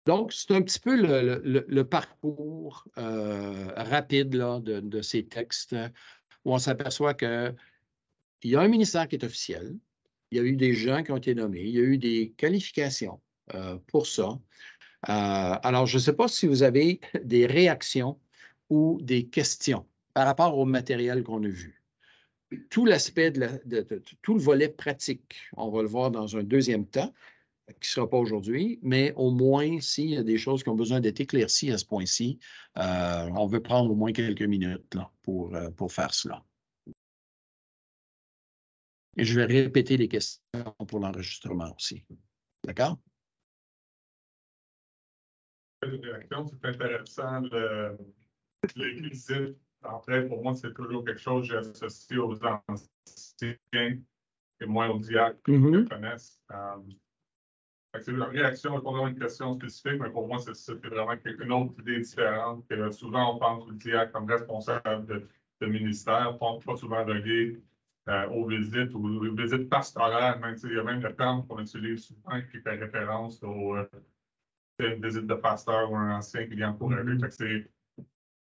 Donc, c'est un petit peu le parcours rapide là, de ces textes où on s'aperçoit qu'il y a un ministère qui est officiel, il y a eu des gens qui ont été nommés, il y a eu des qualifications pour ça. Alors, je ne sais pas si vous avez des réactions ou des questions par rapport au matériel qu'on a vu. Tout l'aspect tout le volet pratique, on va le voir dans un deuxième temps, qui ne sera pas aujourd'hui, mais au moins, s'il y a des choses qui ont besoin d'être éclaircies à ce point-ci, on veut prendre au moins quelques minutes là, pour faire cela. Et je vais répéter les questions pour l'enregistrement aussi. D'accord? C'est intéressant. Les visites, en fait, pour moi, c'est toujours quelque chose que j'associe aux anciens et moins aux diacres qui me connaissent. C'est une réaction, je pas une question spécifique, mais pour moi, c'est vraiment une autre idée différente. Que souvent, on pense au diacre comme responsable de ministère, pas souvent relié aux visites ou aux visites pastorales. Même, il y a même le terme qu'on utilise souvent qui fait référence aux une visite de pasteur ou un ancien qui vient encourager. C'est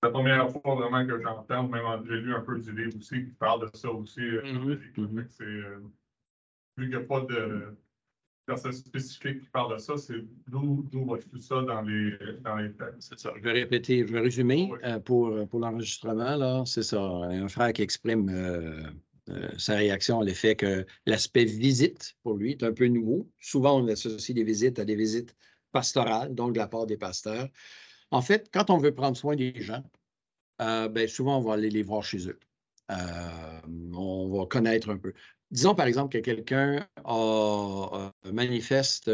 la première fois vraiment que j'entends, même j'ai lu un peu du livre aussi qui parle de ça aussi. Vu qu'il n'y a pas de personne spécifique qui parle de ça, c'est d'où va tout ça dans les textes. C'est ça. Je vais répéter, je vais résumer pour l'enregistrement. Là, c'est ça. Un frère qui exprime sa réaction à l'effet que l'aspect visite, pour lui, est un peu nouveau. Souvent, on associe des visites à des visites pastorales, donc de la part des pasteurs. En fait, quand on veut prendre soin des gens, souvent, on va aller les voir chez eux. On va connaître un peu. Disons, par exemple, que quelqu'un manifeste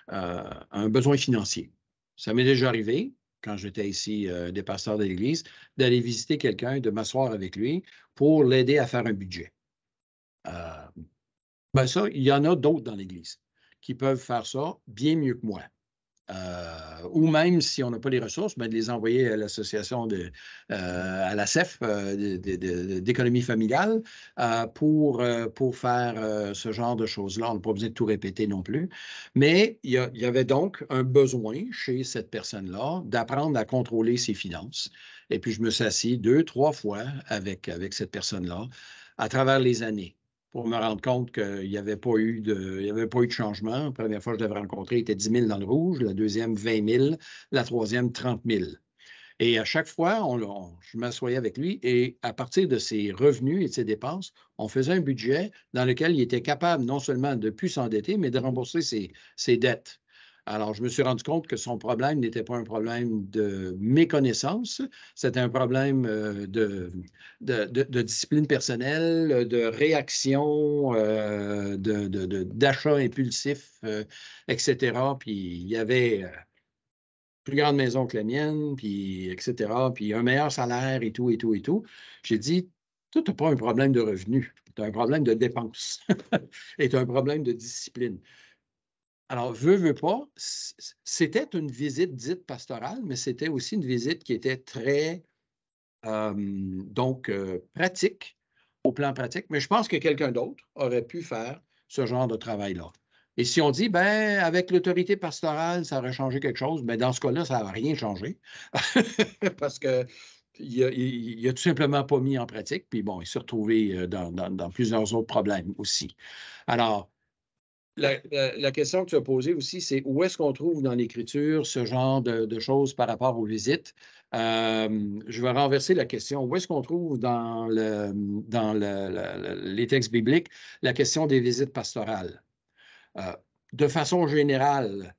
un besoin financier. Ça m'est déjà arrivé, quand j'étais ici des pasteurs de l'Église, d'aller visiter quelqu'un, de m'asseoir avec lui pour l'aider à faire un budget. Ça, il y en a d'autres dans l'Église qui peuvent faire ça bien mieux que moi. Ou même si on n'a pas les ressources, de les envoyer à l'association à la CEF d'économie familiale pour faire ce genre de choses-là. On n'a pas besoin de tout répéter non plus. Mais il y avait donc un besoin chez cette personne-là d'apprendre à contrôler ses finances. Et puis, je me suis assis 2, 3 fois avec cette personne-là à travers les années, pour me rendre compte qu'il n'y avait pas eu de changement. La première fois que je l'avais rencontré, il était 10 000 dans le rouge, la deuxième, 20 000, la troisième, 30 000. Et à chaque fois, je m'assoyais avec lui et à partir de ses revenus et de ses dépenses, on faisait un budget dans lequel il était capable non seulement de ne plus s'endetter, mais de rembourser ses dettes. Alors, je me suis rendu compte que son problème n'était pas un problème de méconnaissance, c'était un problème de discipline personnelle, de réaction, d'achat impulsif, etc. Puis, il y avait plus grande maison que la mienne, puis etc., puis un meilleur salaire et tout, et tout, et tout. J'ai dit, toi, tu n'as pas un problème de revenu, tu as un problème de dépense et tu as un problème de discipline. Alors, veux pas, c'était une visite dite pastorale, mais c'était aussi une visite qui était très, pratique, au plan pratique. Mais je pense que quelqu'un d'autre aurait pu faire ce genre de travail-là. Et si on dit, avec l'autorité pastorale, ça aurait changé quelque chose, dans ce cas-là, ça n'a rien changé. Parce qu'il n'a tout simplement pas mis en pratique. Puis bon, il s'est retrouvé dans plusieurs autres problèmes aussi. Alors, la question que tu as posée aussi, c'est où est-ce qu'on trouve dans l'Écriture ce genre de choses par rapport aux visites? Je vais renverser la question. Où est-ce qu'on trouve dans les textes bibliques la question des visites pastorales? De façon générale,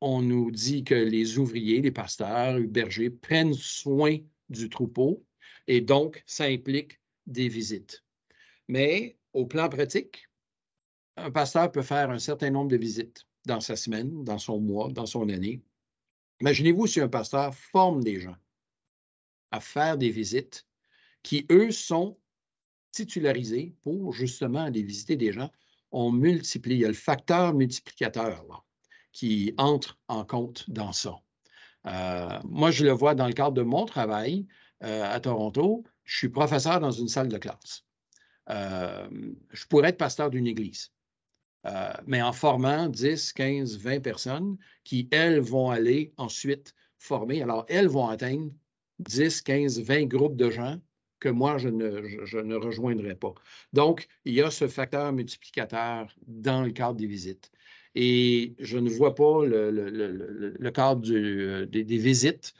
on nous dit que les ouvriers, les pasteurs, les bergers prennent soin du troupeau et donc ça implique des visites. Mais au plan pratique, un pasteur peut faire un certain nombre de visites dans sa semaine, dans son mois, dans son année. Imaginez-vous si un pasteur forme des gens à faire des visites qui, eux, sont titularisés pour justement aller visiter des gens. On multiplie, il y a le facteur multiplicateur là, qui entre en compte dans ça. Moi, je le vois dans le cadre de mon travail à Toronto. Je suis professeur dans une salle de classe. Je pourrais être pasteur d'une église. mais en formant 10, 15, 20 personnes qui, elles, vont aller ensuite former. Alors, elles vont atteindre 10, 15, 20 groupes de gens que moi, je ne rejoindrai pas. Donc, il y a ce facteur multiplicateur dans le cadre des visites. Et je ne vois pas le cadre des visites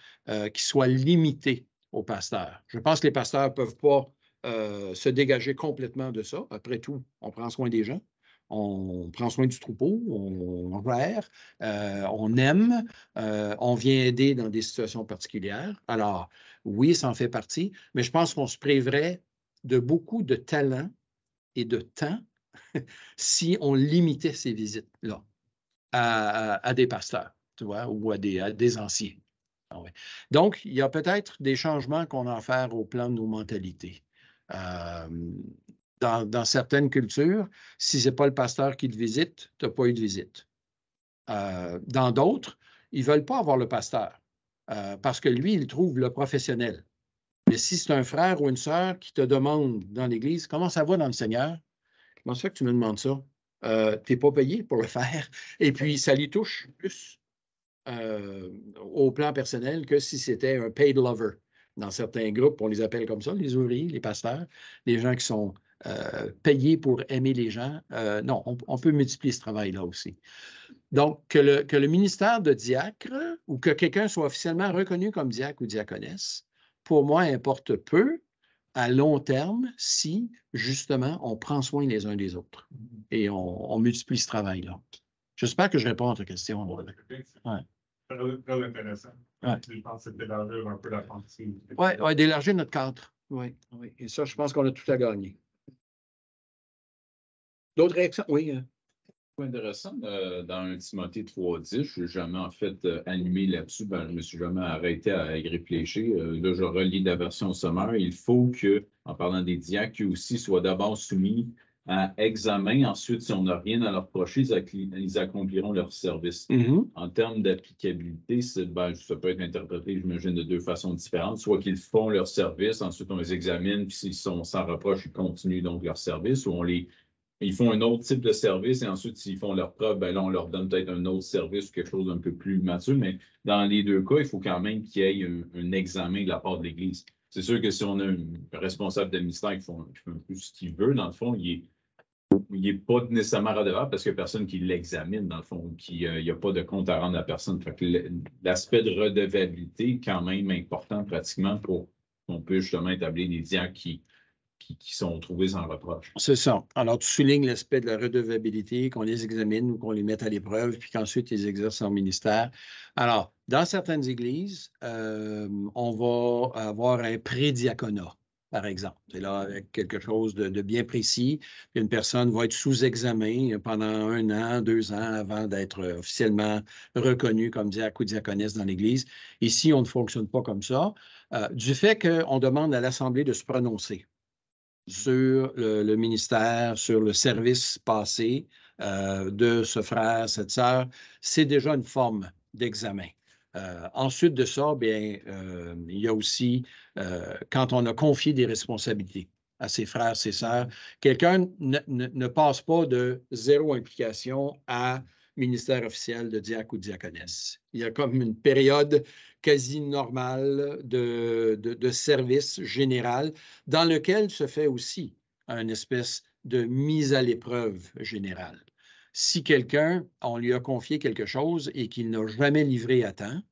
qui soit limité aux pasteurs. Je pense que les pasteurs ne peuvent pas se dégager complètement de ça. Après tout, on prend soin des gens. On prend soin du troupeau, on gère, on aime, on vient aider dans des situations particulières. Alors, oui, ça en fait partie, mais je pense qu'on se priverait de beaucoup de talent et de temps si on limitait ces visites-là à des pasteurs, tu vois, ou à des anciens. Ah ouais. Donc, il y a peut-être des changements qu'on a à faire au plan de nos mentalités. Dans certaines cultures, si ce n'est pas le pasteur qui te visite, tu n'as pas eu de visite. Dans d'autres, ils ne veulent pas avoir le pasteur parce que lui, il trouve le professionnel. Mais si c'est un frère ou une sœur qui te demande dans l'Église, comment ça va dans le Seigneur? Comment ça fait que tu me demandes ça? Tu n'es pas payé pour le faire. Et puis, ça lui touche plus au plan personnel que si c'était un paid lover. Dans certains groupes, on les appelle comme ça, les ouvriers, les pasteurs, les gens qui sont payés pour aimer les gens. Non, on peut multiplier ce travail-là aussi. Donc, que le ministère de diacre ou que quelqu'un soit officiellement reconnu comme diacre ou diaconesse, pour moi, importe peu à long terme si, justement, on prend soin les uns des autres et on multiplie ce travail-là. J'espère que je réponds à ta question. Ouais. Très intéressant. Ouais. Je pense que c'est d'élargir un peu la pensée. Oui, d'élargir notre cadre. Oui. Et ça, je pense qu'on a tout à gagner. D'autres réactions? Oui. Intéressant. Dans un Timothée 3.10, je n'ai jamais en fait animé là-dessus. Je ne me suis jamais arrêté à y réfléchir. Là, je relis la version sommaire. Il faut que, en parlant des diacres, qu'ils aussi soient d'abord soumis à examen. Ensuite, si on n'a rien à leur reprocher, ils accompliront leur service. Mm-hmm. En termes d'applicabilité, ça peut être interprété, j'imagine, de deux façons différentes. Soit qu'ils font leur service, ensuite on les examine, puis s'ils sont sans reproche, ils continuent donc leur service, ou ils font un autre type de service et ensuite, s'ils font leur preuve, là, on leur donne peut-être un autre service ou quelque chose d'un peu plus mature. Mais dans les deux cas, il faut quand même qu'il y ait un examen de la part de l'Église. C'est sûr que si on a un responsable de ministère qui fait un peu ce qu'il veut, dans le fond, il n'est pas nécessairement redevable parce qu'il n'y a personne qui l'examine, dans le fond, il n'y a pas de compte à rendre à personne. Fait que l'aspect de redevabilité est quand même important pratiquement pour qu'on puisse justement établir des diacres qui sont trouvés sans reproche. C'est ça. Alors, tu soulignes l'aspect de la redevabilité, qu'on les examine ou qu'on les mette à l'épreuve, puis qu'ensuite ils exercent leur ministère. Alors, dans certaines églises, on va avoir un prédiaconat, par exemple. C'est là avec quelque chose de bien précis. Puis une personne va être sous examen pendant 1 an, 2 ans avant d'être officiellement reconnue comme diacre ou diaconesse dans l'Église. Ici, on ne fonctionne pas comme ça. Du fait qu'on demande à l'Assemblée de se prononcer sur le ministère, sur le service passé de ce frère, cette sœur, c'est déjà une forme d'examen. Ensuite de ça, bien, il y a aussi, quand on a confié des responsabilités à ses frères, ses sœurs, quelqu'un ne passe pas de zéro implication à ministère officiel de diacre ou diaconesse. Il y a comme une période quasi normale de service général dans lequel se fait aussi une espèce de mise à l'épreuve générale. Si quelqu'un, on lui a confié quelque chose et qu'il n'a jamais livré à temps,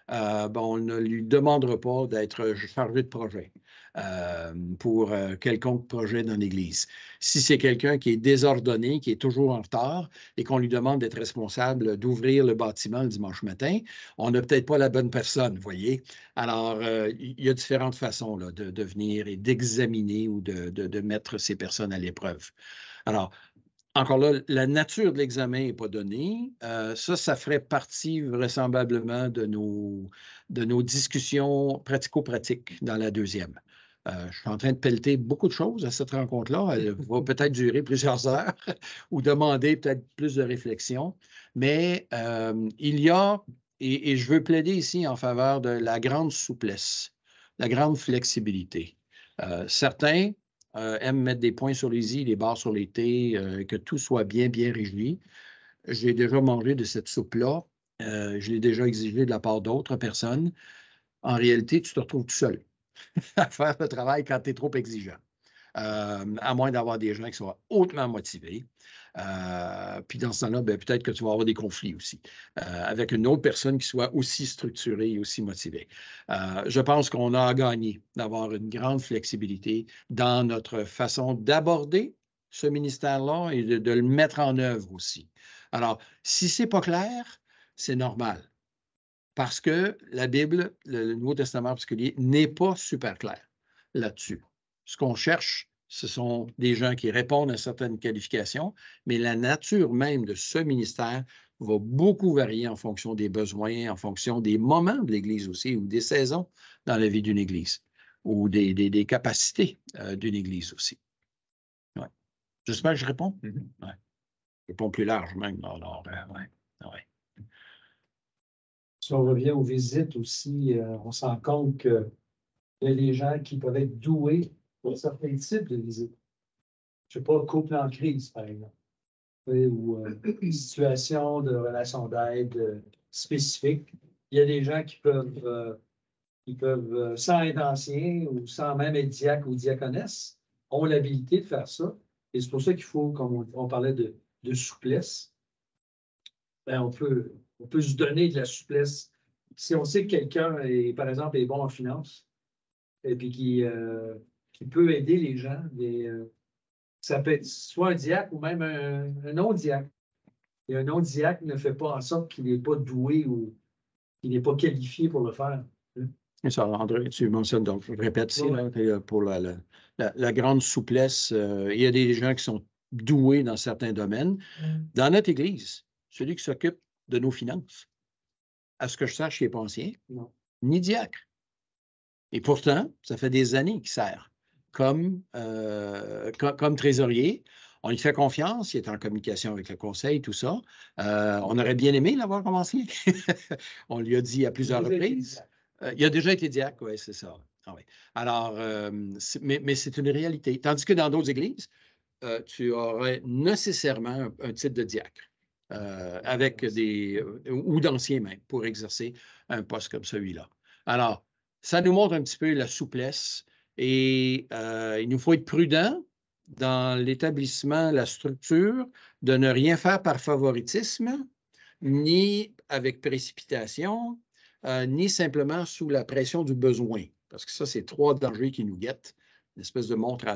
on ne lui demandera pas d'être chargé de projet pour quelconque projet dans l'Église. Si c'est quelqu'un qui est désordonné, qui est toujours en retard et qu'on lui demande d'être responsable d'ouvrir le bâtiment le dimanche matin, on n'a peut-être pas la bonne personne, vous voyez. Alors, il y a différentes façons là, de venir et d'examiner ou de mettre ces personnes à l'épreuve. Alors, encore là, la nature de l'examen n'est pas donnée. Ça ferait partie vraisemblablement de nos discussions pratico-pratiques dans la deuxième. Je suis en train de pelleter beaucoup de choses à cette rencontre-là. Elle va peut-être durer plusieurs heures ou demander peut-être plus de réflexion. Mais il y a, et je veux plaider ici en faveur de la grande souplesse, la grande flexibilité. Certains aiment mettre des points sur les i, des barres sur les t, que tout soit bien, bien régi. J'ai déjà mangé de cette soupe-là. Je l'ai déjà exigé de la part d'autres personnes. En réalité, tu te retrouves tout seul à faire le travail quand tu es trop exigeant. À moins d'avoir des gens qui soient hautement motivés. Puis dans ce temps-là, peut-être que tu vas avoir des conflits aussi avec une autre personne qui soit aussi structurée et aussi motivée. Je pense qu'on a à gagner d'avoir une grande flexibilité dans notre façon d'aborder ce ministère-là et de le mettre en œuvre aussi. Alors, si ce n'est pas clair, c'est normal. Parce que la Bible, le Nouveau Testament en particulier, n'est pas super clair là-dessus. Ce qu'on cherche, ce sont des gens qui répondent à certaines qualifications, mais la nature même de ce ministère va beaucoup varier en fonction des besoins, en fonction des moments de l'Église aussi, ou des saisons dans la vie d'une Église, ou des capacités d'une Église aussi. Ouais. J'espère que je réponds. Ouais. Je réponds plus large même. Alors, ouais. Si on revient aux visites aussi, on se rend compte qu'il y a des gens qui peuvent être doués pour certains types de visites. Je ne sais pas, couple en crise, par exemple, ou situation de relation d'aide spécifique. Il y a des gens qui peuvent, sans être anciens ou sans même être diacre ou diaconesse, ont l'habilité de faire ça. Et c'est pour ça qu'il faut, comme on parlait de souplesse, on peut se donner de la souplesse. Si on sait que quelqu'un, par exemple, est bon en finance et puis qui peut aider les gens, ça peut être soit un diacre ou même un non-diacre. Et un non-diacre ne fait pas en sorte qu'il n'est pas doué ou qu'il n'est pas qualifié pour le faire. Et ça, André, tu mentionnes, donc je répète ici, là, pour la grande souplesse, il y a des gens qui sont doués dans certains domaines. Dans notre Église, celui qui s'occupe de nos finances, à ce que je sache, il n'est pas ancien, ni diacre. Et pourtant, ça fait des années qu'il sert comme trésorier. On lui fait confiance, il est en communication avec le conseil, tout ça. On aurait bien aimé l'avoir comme ancien. On lui a dit à plusieurs reprises. Il a déjà été diacre, oui, c'est ça. Ah, oui. Alors, mais c'est une réalité. Tandis que dans d'autres églises, tu aurais nécessairement un titre de diacre. Avec ou d'anciens même, pour exercer un poste comme celui-là. Alors, ça nous montre un petit peu la souplesse et il nous faut être prudent dans l'établissement, la structure, de ne rien faire par favoritisme, ni avec précipitation, ni simplement sous la pression du besoin. Parce que ça, c'est trois dangers qui nous guettent. Une espèce de monstre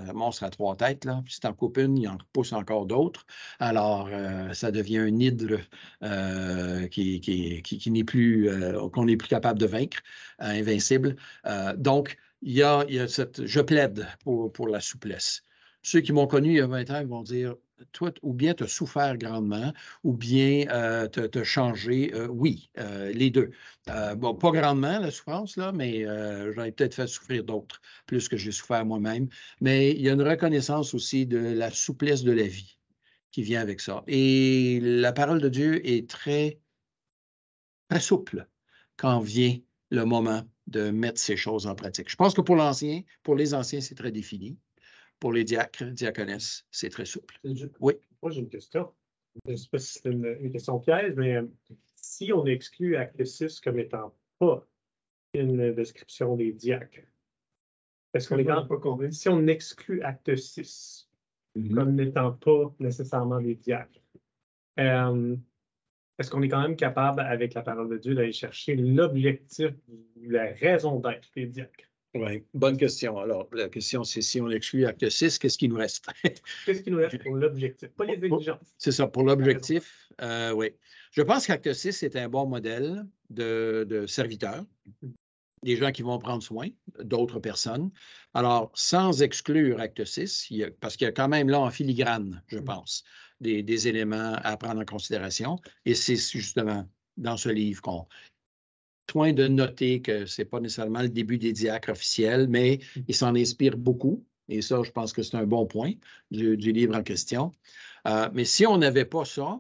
à trois têtes, là. Puis si tu en coupes une, il en repousse encore d'autres. Alors, ça devient un hydre qui n'est plus, qu'on n'est plus capable de vaincre, invincible. Donc, il y a cette. Je plaide pour la souplesse. Ceux qui m'ont connu il y a 20 ans, ils vont dire, toi, ou bien tu as souffert grandement, ou bien tu as changé. Oui, les deux. Bon, pas grandement, la souffrance, là, mais j'en ai peut-être fait souffrir d'autres, plus que j'ai souffert moi-même. Mais il y a une reconnaissance aussi de la souplesse de la vie qui vient avec ça. Et la parole de Dieu est très, très souple quand vient le moment de mettre ces choses en pratique. Je pense que pour les anciens, c'est très défini. Pour les diacres, diaconesses, c'est très souple. Oui. Moi, j'ai une question. Je ne sais pas si c'est une question piège, mais si on exclut Acte 6 comme étant pas une description des diacres, est-ce qu'on est quand même pas convaincu? Si on exclut Acte 6 comme n'étant pas nécessairement des diacres, est-ce qu'on est quand même capable, avec la parole de Dieu, d'aller chercher l'objectif, la raison d'être des diacres? Oui, bonne question. Alors, la question, c'est si on exclut Acte 6, qu'est-ce qui nous reste? Qu'est-ce qui nous reste pour l'objectif? Pas les exigences. C'est ça, pour l'objectif, oui. Je pense qu'Acte 6 est un bon modèle de serviteurs, des gens qui vont prendre soin d'autres personnes. Alors, sans exclure Acte 6, parce qu'il y a quand même là en filigrane, je pense, des éléments à prendre en considération. Et c'est justement dans ce livre qu'on soin de noter que ce n'est pas nécessairement le début des diacres officiels, mais il s'en inspire beaucoup. Et ça, je pense que c'est un bon point du livre en question. Mais si on n'avait pas ça,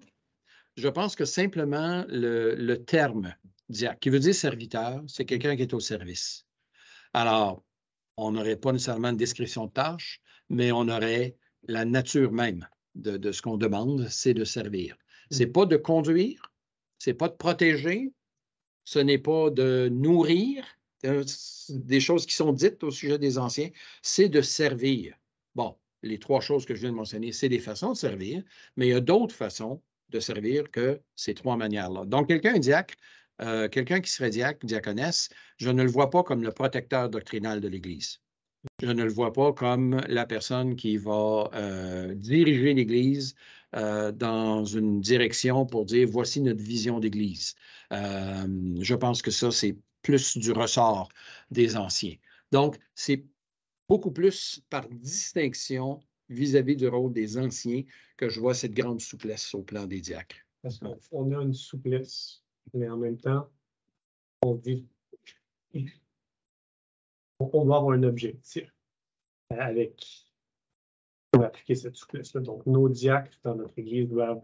je pense que simplement le terme diacre, qui veut dire serviteur, c'est quelqu'un qui est au service. Alors, on n'aurait pas nécessairement une description de tâche, mais on aurait la nature même de ce qu'on demande, c'est de servir. C'est pas de conduire, c'est pas de protéger, ce n'est pas de nourrir, des choses qui sont dites au sujet des anciens, c'est de servir. Bon, les trois choses que je viens de mentionner, c'est des façons de servir, mais il y a d'autres façons de servir que ces trois manières-là. Donc, quelqu'un qui serait diacre, diaconesse, je ne le vois pas comme le protecteur doctrinal de l'Église. Je ne le vois pas comme la personne qui va diriger l'Église dans une direction pour dire voici notre vision d'Église. Je pense que ça, c'est plus du ressort des anciens. Donc, c'est beaucoup plus par distinction vis-à-vis du rôle des anciens que je vois cette grande souplesse au plan des diacres. Parce qu'on a une souplesse, mais en même temps, on doit avoir un objectif pour appliquer cette souplesse-là. Donc, nos diacres dans notre Église doivent,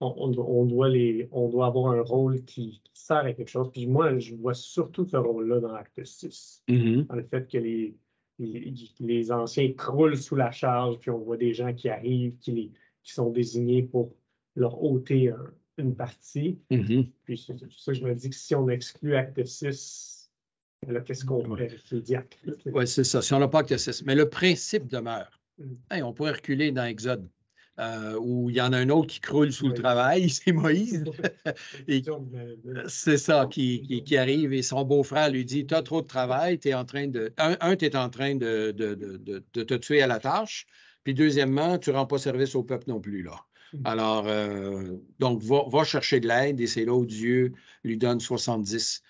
on doit avoir un rôle qui sert à quelque chose. Puis moi, je vois surtout ce rôle-là dans Acte 6, dans le fait que les anciens croulent sous la charge, puis on voit des gens qui arrivent, qui sont désignés pour leur ôter une partie. Puis c'est pour ça que je me dis que si on exclut Acte 6, là, qu'est-ce qu'on fait avec les diacres? Oui, c'est ça. Si on n'a pas Acte 6. Mais le principe demeure. Hey, on pourrait reculer dans Exode, où il y en a un autre qui croule sous le travail, c'est Moïse. C'est ça, qui arrive et son beau-frère lui dit, tu as trop de travail, tu es en train de... tu es en train de te tuer à la tâche, puis deuxièmement, tu ne rends pas service au peuple non plus, là. Alors, donc, va chercher de l'aide et c'est là où Dieu lui donne 70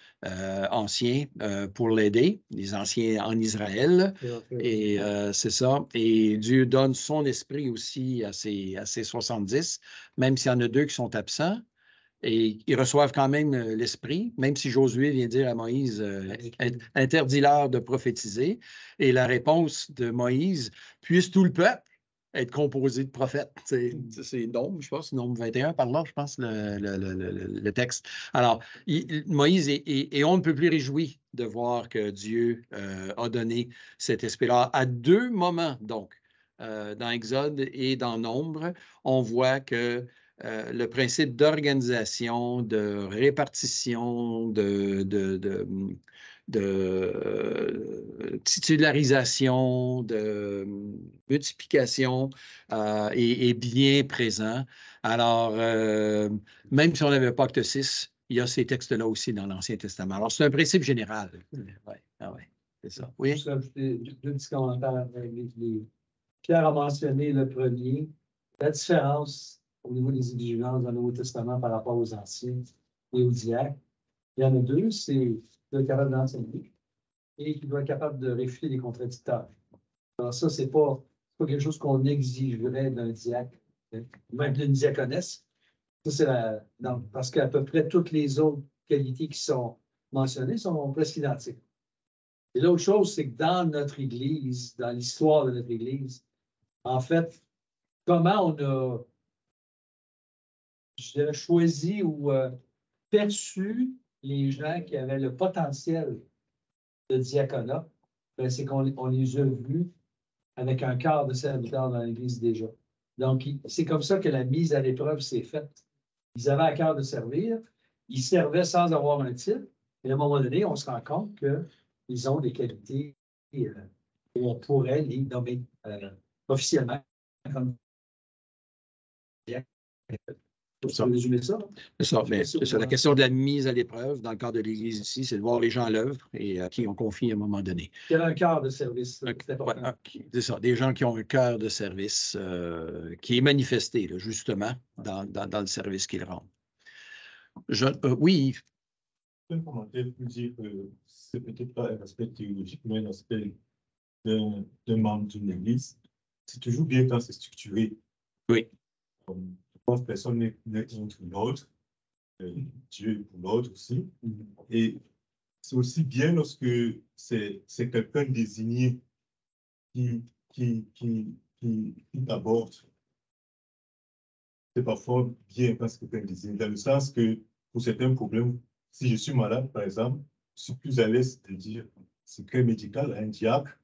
anciens pour l'aider, les anciens en Israël. Et c'est ça. Et Dieu donne son esprit aussi à ces 70, même s'il y en a deux qui sont absents. Et ils reçoivent quand même l'esprit, même si Josué vient dire à Moïse, interdis-leur de prophétiser. Et la réponse de Moïse, puisse tout le peuple être composé de prophètes. C'est Nombre, je pense, Nombre 21 par là, je pense, le texte. Alors, Moïse, et on ne peut plus réjouir de voir que Dieu a donné cet esprit-là à deux moments, donc, dans Exode et dans Nombre, on voit que le principe d'organisation, de répartition, de titularisation, de multiplication est bien présent. Alors, même si on n'avait pas Acte 6, il y a ces textes-là aussi dans l'Ancien Testament. Alors, c'est un principe général. Ouais, c'est ça. Oui. Je vais ajouter deux petits commentaires. Pierre a mentionné le premier, la différence au niveau des exigences dans le Nouveau Testament par rapport aux anciens et aux diacres. Il y en a deux, c'est d'être capable d'enseigner et qui doit être capable de réfuter les contradicteurs. Alors ça, c'est pas quelque chose qu'on exigerait d'un diacre, même d'une diaconesse. Ça, c'est parce qu'à peu près toutes les autres qualités qui sont mentionnées sont presque identiques. Et l'autre chose, c'est que dans notre Église, dans l'histoire de notre Église, en fait, comment on a, je dirais, choisi ou perçu les gens qui avaient le potentiel de diaconat, c'est qu'on les a vus avec un cœur de serviteur dans l'Église déjà. Donc, c'est comme ça que la mise à l'épreuve s'est faite. Ils avaient un cœur de servir, ils servaient sans avoir un titre, et à un moment donné, on se rend compte qu'ils ont des qualités où on pourrait les nommer officiellement comme diacres. C'est ça. Mais c'est la question de la mise à l'épreuve dans le cadre de l'Église ici, c'est de voir les gens à l'œuvre et à qui on confie à un moment donné. Il y a un cœur de service. C'est ça, des gens qui ont un cœur de service qui est manifesté, là, justement, dans le service qu'ils rendent. Oui. Un commentaire pour dire que c'est peut-être pas un aspect théologique, mais un aspect d'un membre d'une Église. C'est toujours bien quand c'est structuré. Oui. Je pense que personne n'est contre l'autre. Dieu est pour l'autre aussi. Et c'est aussi bien lorsque c'est quelqu'un désigné qui t'aborde. C'est parfois bien quand c'est quelqu'un désigné, dans le sens que pour certains problèmes, si je suis malade, par exemple, je suis plus à l'aise de dire secret médical à un diacre.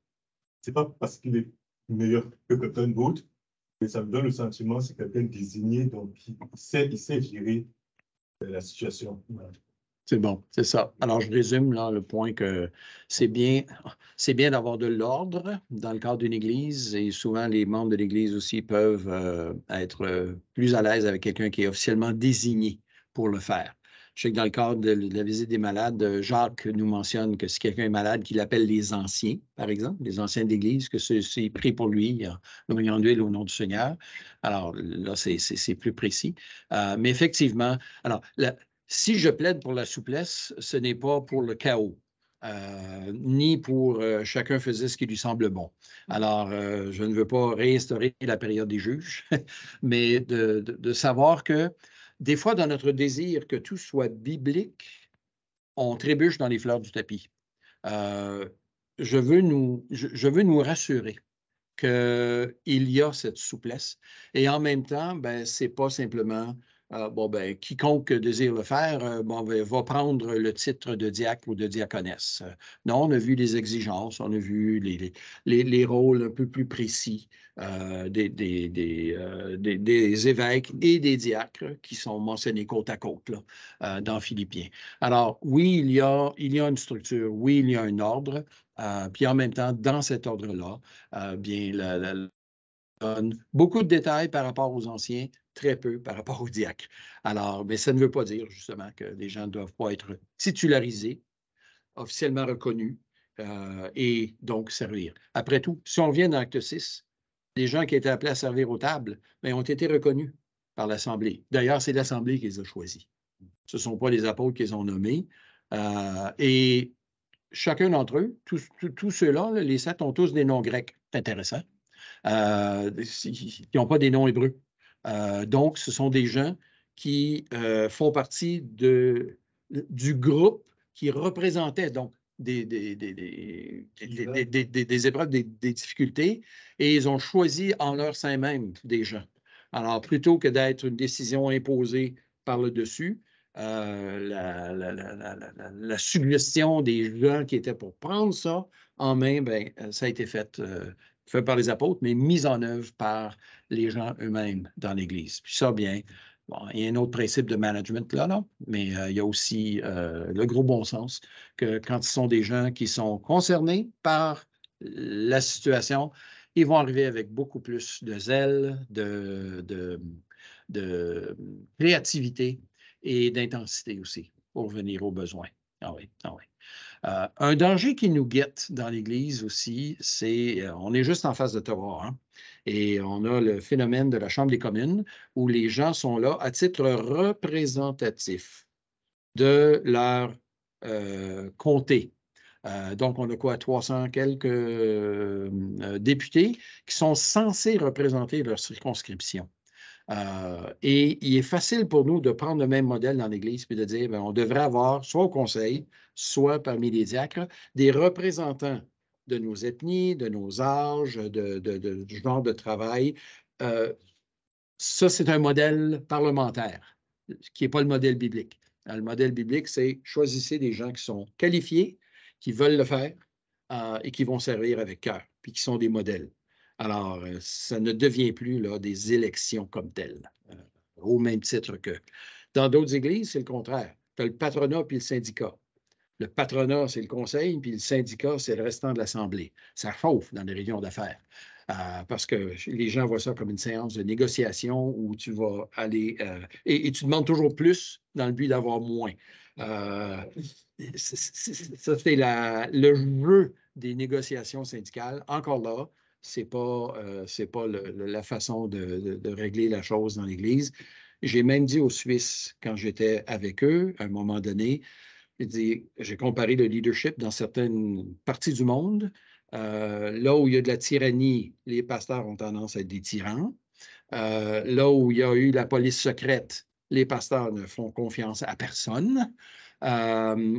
Ce n'est pas parce qu'il est meilleur que quelqu'un d'autre, mais ça me donne le sentiment que c'est quelqu'un désigné, donc il sait gérer la situation. C'est bon, c'est ça. Alors, je résume là, le point que c'est bien d'avoir de l'ordre dans le cadre d'une Église et souvent les membres de l'Église aussi peuvent être plus à l'aise avec quelqu'un qui est officiellement désigné pour le faire. Je sais que dans le cadre de la visite des malades, Jacques nous mentionne que si quelqu'un est malade, qu'il appelle les anciens, par exemple, les anciens de l'Église, que ceux-ci prient pour lui, l'oignon d'huile au nom du Seigneur. Alors là, c'est plus précis. Mais effectivement, alors, si je plaide pour la souplesse, ce n'est pas pour le chaos, ni pour chacun faisait ce qui lui semble bon. Alors, je ne veux pas réinstaurer la période des juges, mais de savoir que des fois, dans notre désir que tout soit biblique, on trébuche dans les fleurs du tapis. Je veux nous rassurer qu'il y a cette souplesse. Et en même temps, ce n'est pas simplement quiconque désire le faire va prendre le titre de diacre ou de diaconesse. Non, on a vu les exigences, on a vu les rôles un peu plus précis des évêques et des diacres qui sont mentionnés côte à côte là, dans Philippiens. Alors, oui, il y a une structure, oui, il y a un ordre, puis en même temps, dans cet ordre-là, donne beaucoup de détails par rapport aux anciens, très peu par rapport aux diacres. Alors, mais ça ne veut pas dire justement que les gens ne doivent pas être titularisés, officiellement reconnus et donc servir. Après tout, si on vient dans l'acte 6, les gens qui étaient appelés à servir aux tables ont été reconnus par l'Assemblée. D'ailleurs, c'est l'Assemblée qui les a choisis. Ce ne sont pas les apôtres qui les ont nommés. Et chacun d'entre eux, tous ceux-là, les 7 ont tous des noms grecs. C'est intéressant. Qui n'ont pas des noms hébreux. Donc, ce sont des gens qui font partie du groupe qui représentait donc des épreuves, des difficultés, et ils ont choisi en leur sein même des gens. Alors, plutôt que d'être une décision imposée par le dessus, la suggestion des gens qui étaient pour prendre ça en main, ça a été fait par les apôtres, mais mise en œuvre par les gens eux-mêmes dans l'Église. Puis ça, bien, il y a un autre principe de management là, mais il y a aussi le gros bon sens que quand ce sont des gens qui sont concernés par la situation, ils vont arriver avec beaucoup plus de zèle, de créativité et d'intensité aussi pour venir aux besoins. Ah oui, ah oui. Un danger qui nous guette dans l'Église aussi, c'est, on est juste en face d'Ottawa, hein, et on a le phénomène de la Chambre des communes où les gens sont là à titre représentatif de leur comté. Donc, on a quoi, 300 quelques députés qui sont censés représenter leur circonscription. Et il est facile pour nous de prendre le même modèle dans l'Église et de dire on devrait avoir, soit au conseil, soit parmi les diacres, des représentants de nos ethnies, de nos âges, du genre de travail. Ça, c'est un modèle parlementaire, qui n'est pas le modèle biblique. Le modèle biblique, c'est choisissez des gens qui sont qualifiés, qui veulent le faire et qui vont servir avec cœur, puis qui sont des modèles. Alors, ça ne devient plus là, des élections comme telles, au même titre que. Dans d'autres églises, c'est le contraire. Tu as le patronat puis le syndicat. Le patronat, c'est le conseil, puis le syndicat, c'est le restant de l'Assemblée. Ça chauffe dans les réunions d'affaires. Parce que les gens voient ça comme une séance de négociation où tu vas aller et tu demandes toujours plus dans le but d'avoir moins. Ça, c'est le jeu des négociations syndicales. Encore là, ce n'est pas la façon de régler la chose dans l'Église. J'ai même dit aux Suisses, quand j'étais avec eux, à un moment donné, j'ai comparé le leadership dans certaines parties du monde. Là où il y a de la tyrannie, les pasteurs ont tendance à être des tyrans. Là où il y a eu la police secrète, les pasteurs ne font confiance à personne.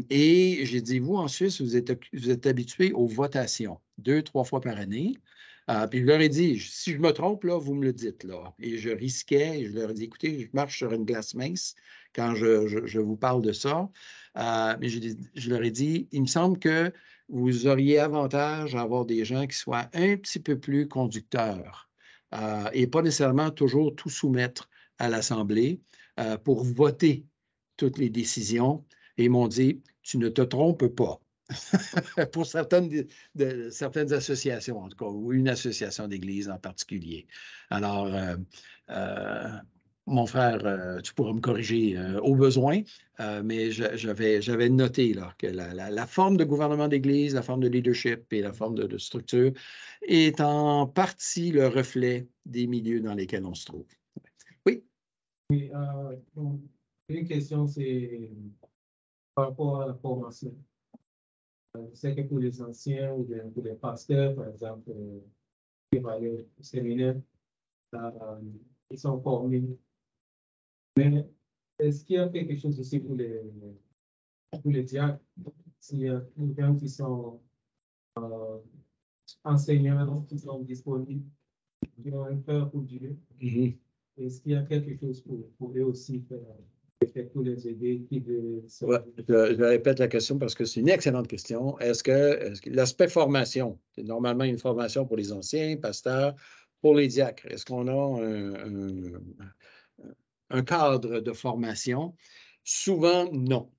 Et j'ai dit, vous, en Suisse, vous êtes habitués aux votations 2-3 fois par année. Puis je leur ai dit, si je me trompe, là, vous me le dites. Là. Et je risquais, je leur ai dit, écoutez, je marche sur une glace mince quand je vous parle de ça. Mais je leur ai dit, il me semble que vous auriez avantage à avoir des gens qui soient un petit peu plus conducteurs et pas nécessairement toujours tout soumettre à l'Assemblée pour voter toutes les décisions. Et ils m'ont dit, tu ne te trompes pas. Pour certaines associations, en tout cas, ou une association d'église en particulier. Alors, mon frère, tu pourras me corriger au besoin, mais j'avais noté là, que la forme de gouvernement d'église, la forme de leadership et la forme de structure est en partie le reflet des milieux dans lesquels on se trouve. Oui? Oui, une question, c'est par rapport à la formation. Je sais que pour les anciens ou bien pour les pasteurs, par exemple, qui vont aller au séminaire, ils sont formés. Mais est-ce qu'il y a quelque chose aussi pour les diacres? S'il y a des gens qui sont enseignants, qui sont disponibles, qui ont un cœur pour Dieu, est-ce qu'il y a quelque chose pour eux aussi faire? Pour les aider, je répète la question parce que c'est une excellente question. Est-ce que l'aspect formation, c'est normalement une formation pour les anciens pasteurs, pour les diacres, est-ce qu'on a un cadre de formation? Souvent, non.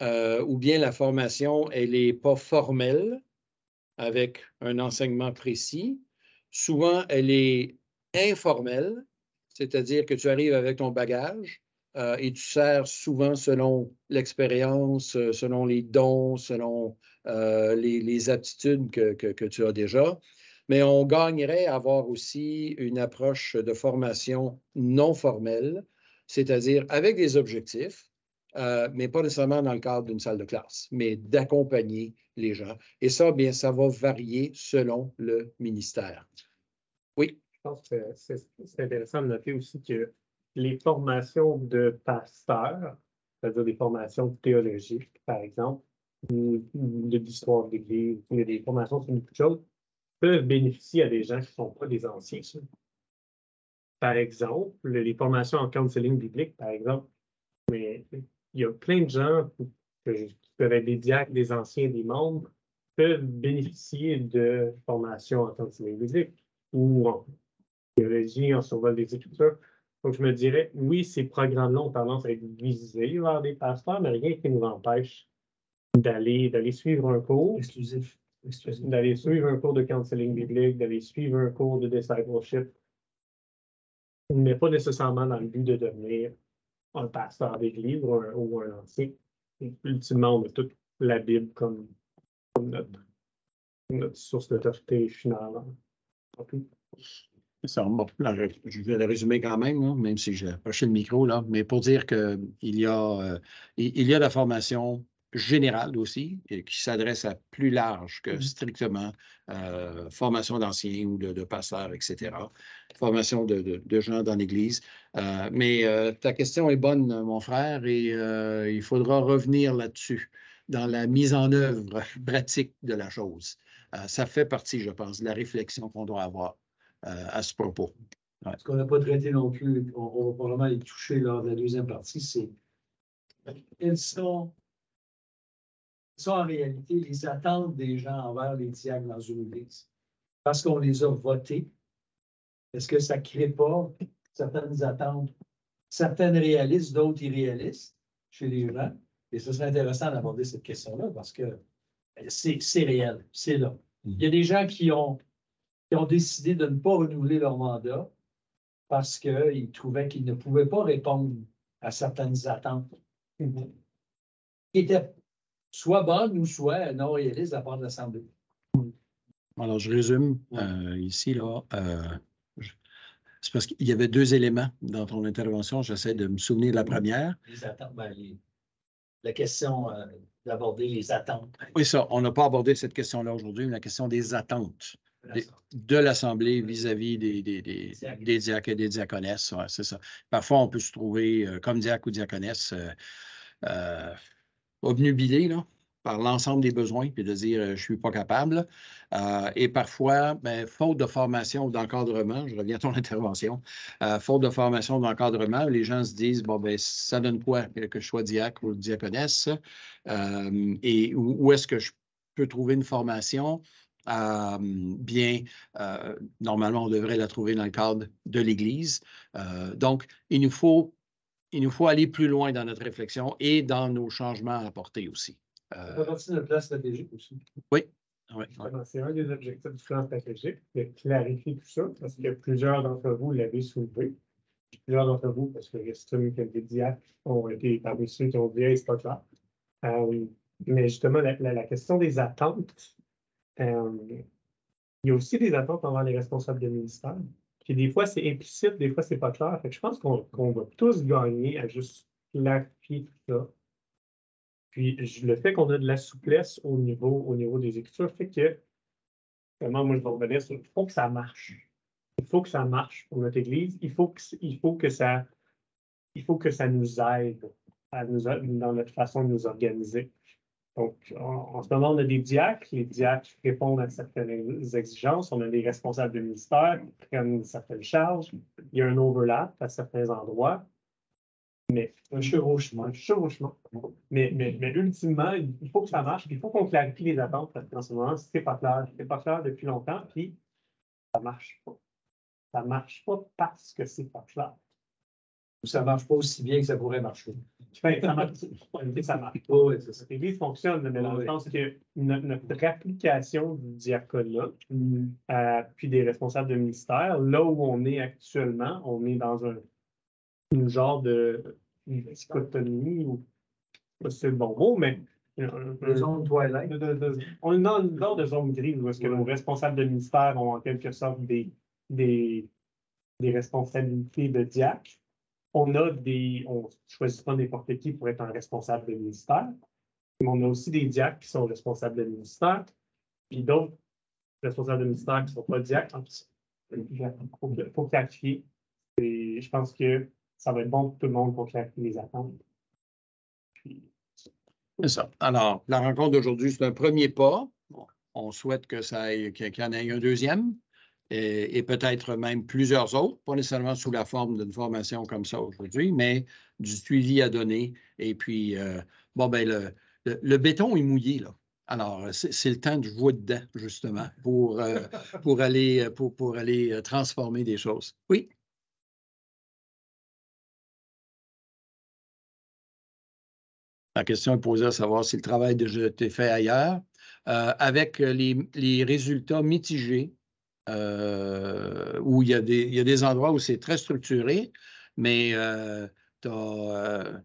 Ou bien la formation, elle n'est pas formelle avec un enseignement précis. Souvent, elle est informelle, c'est-à-dire que tu arrives avec ton bagage. Et tu sers souvent selon l'expérience, selon les dons, selon les aptitudes que tu as déjà. Mais on gagnerait à avoir aussi une approche de formation non formelle, c'est-à-dire avec des objectifs, mais pas nécessairement dans le cadre d'une salle de classe, mais d'accompagner les gens. Et ça, bien, ça va varier selon le ministère. Oui? Je pense que c'est intéressant de noter aussi que les formations de pasteurs, c'est-à-dire des formations théologiques, par exemple, ou de l'histoire de l'Église, ou des formations sur beaucoup de choses, peuvent bénéficier à des gens qui ne sont pas des anciens. Par exemple, les formations en counseling biblique, par exemple, mais il y a plein de gens qui peuvent être des diacres, des anciens, des membres, peuvent bénéficier de formations en counseling biblique ou en théologie, en survol des Écritures. Donc, je me dirais, oui, ces programmes-là ont tendance à être visés vers des pasteurs, mais rien qui nous empêche d'aller suivre un cours. Exclusif. D'aller suivre un cours de counseling biblique, d'aller suivre un cours de discipleship, mais pas nécessairement dans le but de devenir un pasteur d'église ou un ancien. Ultimement, on a toute la Bible comme notre source d'autorité finale. Ça, bon, là, je vais le résumer quand même, là, même si j'ai approché le micro, là, mais pour dire qu'il y a de la formation générale aussi, qui s'adresse à plus large que strictement formation d'anciens ou de pasteurs, etc. Formation de gens dans l'Église. Mais ta question est bonne, mon frère, et il faudra revenir là-dessus dans la mise en œuvre pratique de la chose. Ça fait partie, je pense, de la réflexion qu'on doit avoir à ce propos. Ouais. Ce qu'on n'a pas traité non plus, on va probablement y toucher lors de la deuxième partie, c'est quelles sont en réalité les attentes des gens envers les diacres dans une église. Parce qu'on les a votés, est-ce que ça ne crée pas certaines attentes, certaines réalistes, d'autres irréalistes chez les gens? Et ce serait intéressant d'aborder cette question-là parce que c'est réel, c'est là. Il y a des gens qui ont décidé de ne pas renouveler leur mandat parce qu'ils trouvaient qu'ils ne pouvaient pas répondre à certaines attentes qui étaient soit bonnes ou soit non réalistes de la part de l'Assemblée. Alors, je résume ici, là. C'est parce qu'il y avait deux éléments dans ton intervention. J'essaie de me souvenir de la première. Les attentes, la question d'aborder les attentes. Oui, ça. On n'a pas abordé cette question-là aujourd'hui, mais la question des attentes de l'Assemblée vis-à-vis des diacres et des diaconesses. Ouais, c'est ça. Parfois, on peut se trouver comme diacre ou diaconesse obnubilé là, par l'ensemble des besoins, puis de dire je ne suis pas capable. Et parfois, faute de formation ou d'encadrement, je reviens à ton intervention, faute de formation ou d'encadrement, les gens se disent bon, ça donne quoi que je sois diacre ou diaconesse? Et où est-ce que je peut trouver une formation, normalement, on devrait la trouver dans le cadre de l'Église. Donc, il nous faut aller plus loin dans notre réflexion et dans nos changements à apporter aussi. Ça fait partie de notre plan stratégique aussi. Oui. C'est un des objectifs du plan stratégique, de clarifier tout ça, parce que plusieurs d'entre vous l'avez soulevé. Plusieurs d'entre vous, parce que j'estime que les diacres ont été parmi ceux qui ont dit, hey, c'est pas clair. Mais justement, la question des attentes, il y a aussi des attentes envers les responsables de ministère. Puis des fois, c'est implicite, des fois, c'est pas clair. Fait que je pense qu'on va tous gagner à juste clarifier tout ça. Puis le fait qu'on a de la souplesse au niveau des écritures fait que, vraiment, moi, je vais revenir sur, il faut que ça marche. Il faut que ça marche pour notre Église. Il faut que ça nous aide dans notre façon de nous organiser. Donc, en ce moment, on a des diacres. Les diacres répondent à certaines exigences. On a des responsables de ministère qui prennent certaines charges. Il y a un overlap à certains endroits. Mais un chevauchement. Mais ultimement, il faut que ça marche. Il faut qu'on clarifie les attentes parce qu'en ce moment, c'est pas clair depuis longtemps. Puis, ça marche pas. Ça marche pas parce que c'est pas clair. Ça marche pas aussi bien que ça pourrait marcher. Ça marche. Oui, c'est ça. L'Église fonctionne, mais dans le sens que notre application du diaconat, puis des responsables de ministère, là où on est actuellement, on est dans une genre de dichotomie, ou c'est le bon mot, mais une zone twilight. On est dans une genre de zone grise où est-ce que nos responsables de ministère ont en quelque sorte des responsabilités de diacre. On ne choisit pas n'importe qui pour être un responsable de ministère, mais on a aussi des diacres qui sont responsables de ministère, puis d'autres responsables de ministère qui ne sont pas diacres. Il faut clarifier. Et je pense que ça va être bon pour tout le monde pour clarifier les attentes. C'est ça. Alors, la rencontre d'aujourd'hui, c'est un premier pas. Bon, on souhaite qu'il y en ait un deuxième. Et peut-être même plusieurs autres, pas nécessairement sous la forme d'une formation comme ça aujourd'hui, mais du suivi à donner. Et puis, le béton est mouillé, là. Alors, c'est le temps de jouer dedans, justement, pour aller transformer des choses. Oui? La question est posée à savoir si le travail a déjà été fait ailleurs, avec les résultats mitigés. Où il y a des endroits où c'est très structuré, mais dans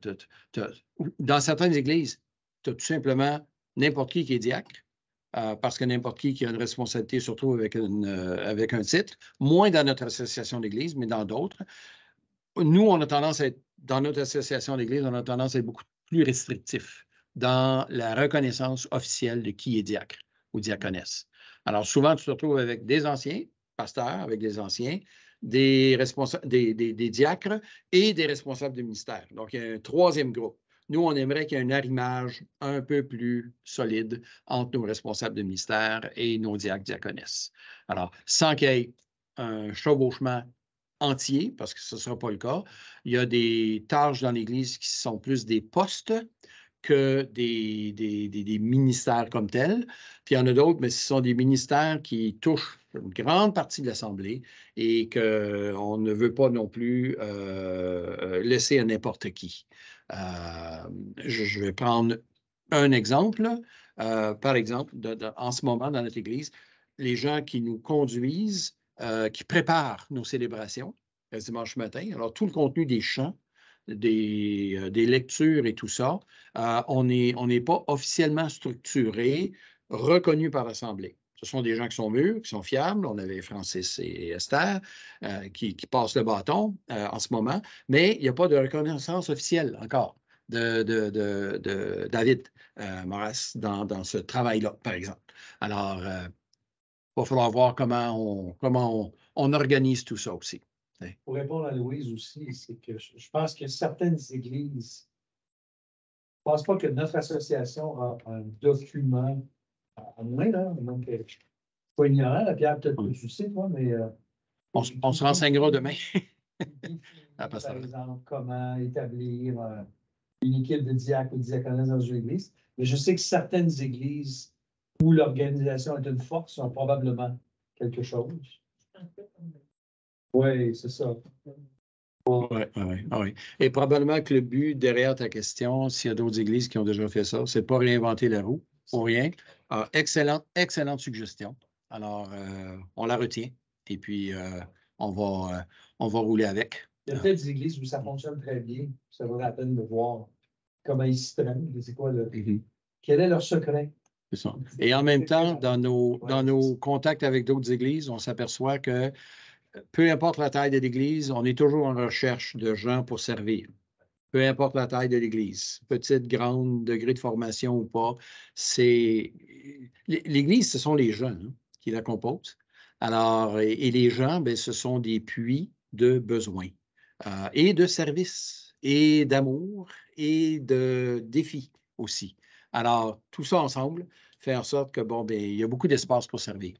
certaines églises, tu as tout simplement n'importe qui est diacre, parce que n'importe qui a une responsabilité, surtout avec un titre, moins dans notre association d'église, mais dans d'autres. Nous, on a tendance à être, dans notre association d'église, on a tendance à être beaucoup plus restrictif dans la reconnaissance officielle de qui est diacre ou diaconesse. Alors, souvent, tu te retrouves avec des anciens pasteurs, avec des anciens, des diacres et des responsables de ministère. Donc, il y a un troisième groupe. Nous, on aimerait qu'il y ait un arrimage un peu plus solide entre nos responsables de ministère et nos diacres, diaconesses. Alors, sans qu'il y ait un chevauchement entier, parce que ce ne sera pas le cas, il y a des tâches dans l'Église qui sont plus des postes que des ministères comme tels. Puis il y en a d'autres, mais ce sont des ministères qui touchent une grande partie de l'Assemblée et qu'on ne veut pas non plus laisser à n'importe qui. Je vais prendre un exemple. Par exemple, en ce moment, dans notre Église, les gens qui nous conduisent, qui préparent nos célébrations le dimanche matin, alors tout le contenu des chants, des lectures et tout ça, on n'est pas officiellement structuré, reconnu par l'Assemblée. Ce sont des gens qui sont mûrs, qui sont fiables. On avait Francis et Esther qui passent le bâton en ce moment, mais il n'y a pas de reconnaissance officielle encore de David Moras dans ce travail-là, par exemple. Alors, il va falloir voir comment on organise tout ça aussi. Pour répondre à Louise aussi, c'est que je pense que certaines églises, je ne pense pas que notre association a un document, à moins, là, donc, je ne suis pas ignorant, la Pierre, peut-être que tu sais, toi, mais. On se renseignera demain. Par exemple, comment établir une équipe de diacres ou de diaconesses dans une église. Mais je sais que certaines églises où l'organisation est une force, ont probablement quelque chose. Oui, c'est ça. Oui. Et probablement que le but derrière ta question, s'il y a d'autres églises qui ont déjà fait ça, c'est de ne pas réinventer la roue pour rien. Excellente suggestion. Alors, on la retient et puis on va rouler avec. Il y a peut-être des églises où ça fonctionne très bien. Ça vaut la peine de voir comment ils s'y prennent. C'est quoi quel est leur secret? C'est ça. Et en même temps, dans nos contacts avec d'autres églises, on s'aperçoit que peu importe la taille de l'Église, on est toujours en recherche de gens pour servir. Peu importe la taille de l'Église, petite, grande, degré de formation ou pas, l'Église, ce sont les gens qui la composent. Alors, et les gens, bien, ce sont des puits de besoins et de service et d'amour et de défis aussi. Alors, tout ça ensemble fait en sorte que, bon, bien, il y a beaucoup d'espace pour servir.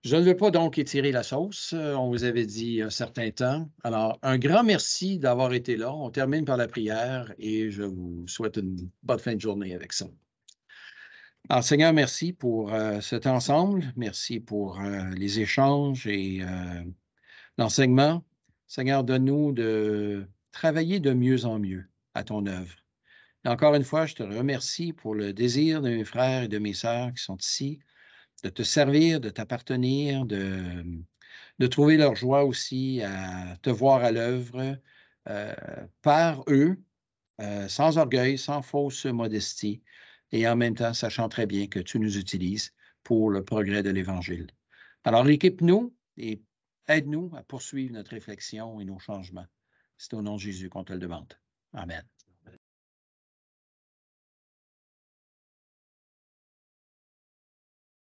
Je ne veux pas donc étirer la sauce. On vous avait dit un certain temps. Alors, un grand merci d'avoir été là. On termine par la prière et je vous souhaite une bonne fin de journée avec ça. Alors, Seigneur, merci pour cet ensemble. Merci pour les échanges et l'enseignement. Seigneur, donne-nous de travailler de mieux en mieux à ton œuvre. Et encore une fois, je te remercie pour le désir de mes frères et de mes sœurs qui sont ici, de te servir, de t'appartenir, de trouver leur joie aussi à te voir à l'œuvre par eux, sans orgueil, sans fausse modestie, et en même temps sachant très bien que tu nous utilises pour le progrès de l'Évangile. Alors, équipe-nous et aide-nous à poursuivre notre réflexion et nos changements. C'est au nom de Jésus qu'on te le demande. Amen.